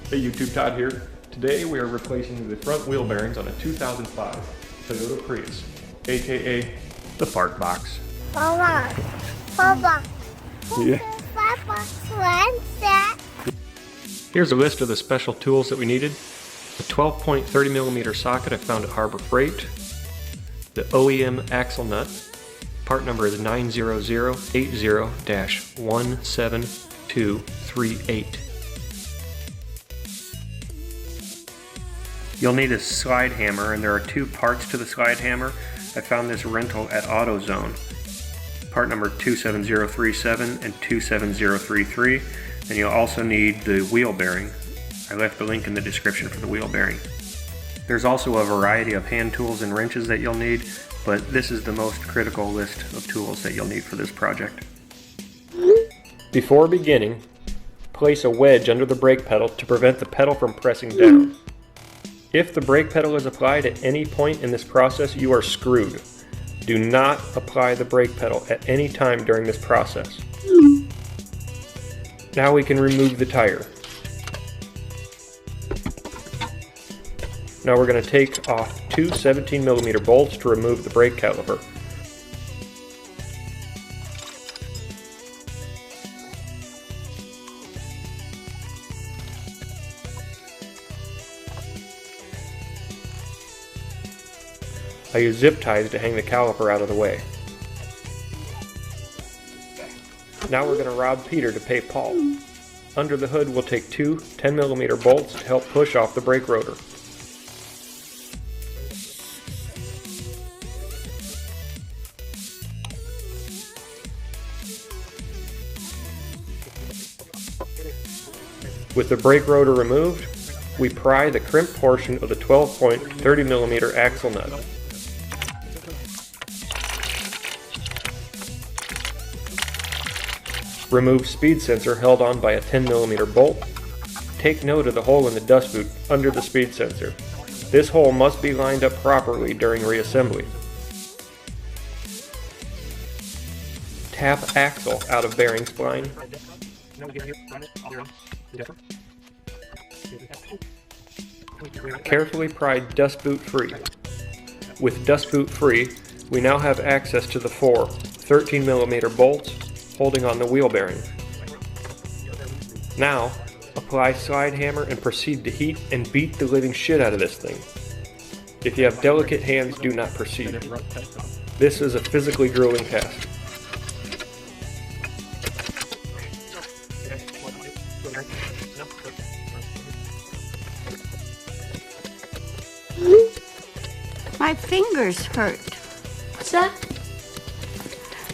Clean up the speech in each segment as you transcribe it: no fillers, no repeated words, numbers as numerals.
Hey YouTube, Todd here. Today we are replacing the front wheel bearings on a 2005 Toyota Prius, aka the fart box. Papa. Yeah. What's that? Here's a list of the special tools that we needed. A 12-point 30mm socket I found at Harbor Freight. The OEM axle nut. Part number is 90080-17238. You'll need a slide hammer, and there are two parts to the slide hammer. I found this rental at AutoZone. Part number 27037 and 27033, and you'll also need the wheel bearing. I left the link in the description for the wheel bearing. There's also a variety of hand tools and wrenches that you'll need, but this is the most critical list of tools that you'll need for this project. Before beginning, place a wedge under the brake pedal to prevent the pedal from pressing down. If the brake pedal is applied at any point in this process, you are screwed. Do not apply the brake pedal at any time during this process. Now we can remove the tire. Now we're going to take off two 17mm bolts to remove the brake caliper. I use zip ties to hang the caliper out of the way. Now we're going to rob Peter to pay Paul. Under the hood we'll take two 10mm bolts to help push off the brake rotor. With the brake rotor removed, we pry the crimp portion of the 12-point 30mm axle nut. Remove speed sensor held on by a 10mm bolt. Take note of the hole in the dust boot under the speed sensor. This hole must be lined up properly during reassembly. Tap axle out of bearing spline. Carefully pry dust boot free. With dust boot free, we now have access to the four 13mm bolts holding on the wheel bearing. Now, apply slide hammer and proceed to heat and beat the living shit out of this thing. If you have delicate hands, do not proceed. This is a physically grueling task. My fingers hurt. What's that?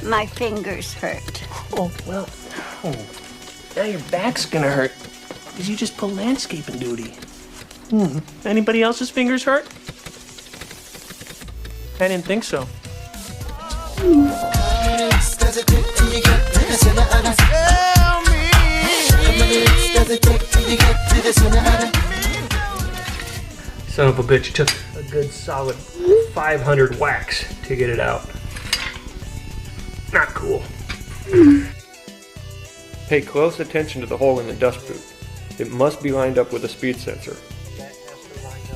My fingers hurt. Oh, well, now your back's gonna hurt because you just pulled landscaping duty. Anybody else's fingers hurt? I didn't think so. Son of a bitch took a good solid 500 whacks to get it out. Not cool. Pay close attention to the hole in the dust boot. It must be lined up with a speed sensor.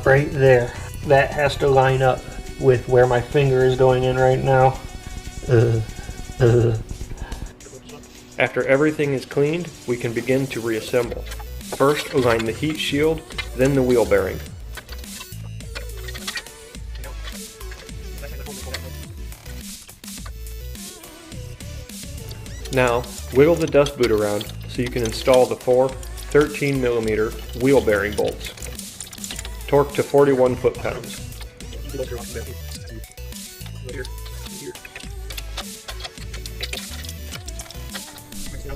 Right there. That has to line up with where my finger is going in right now. After everything is cleaned, we can begin to reassemble. First, align the heat shield, then the wheel bearing. Now, wiggle the dust boot around so you can install the four 13mm wheel bearing bolts. Torque to 41 foot-pounds.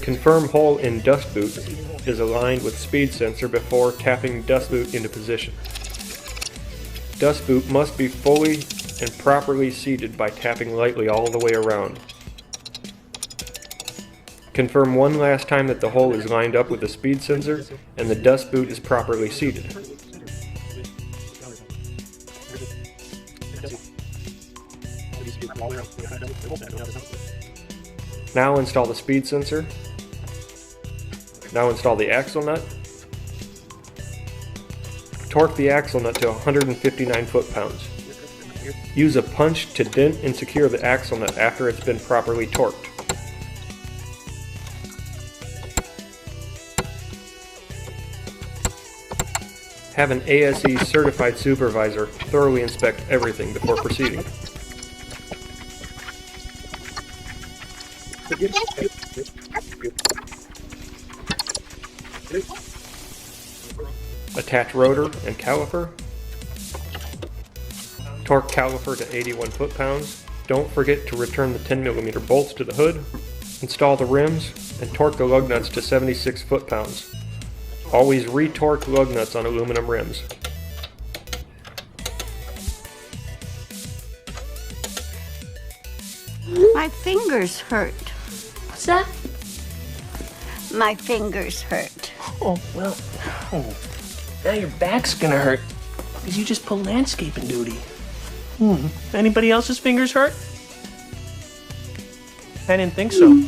Confirm hole in dust boot is aligned with speed sensor before tapping dust boot into position. Dust boot must be fully and properly seated by tapping lightly all the way around. Confirm one last time that the hole is lined up with the speed sensor and the dust boot is properly seated. Now install the speed sensor. Now install the axle nut. Torque the axle nut to 159 foot-pounds. Use a punch to dent and secure the axle nut after it's been properly torqued. Have an ASE certified supervisor thoroughly inspect everything before proceeding. Attach rotor and caliper. Torque caliper to 81 foot-pounds. Don't forget to return the 10mm bolts to the hood. Install the rims and torque the lug nuts to 76 foot-pounds. Always re-torque lug nuts on aluminum rims. My fingers hurt. What's that? My fingers hurt. Oh, well, now your back's gonna hurt because you just pulled landscaping duty. Anybody else's fingers hurt? I didn't think so.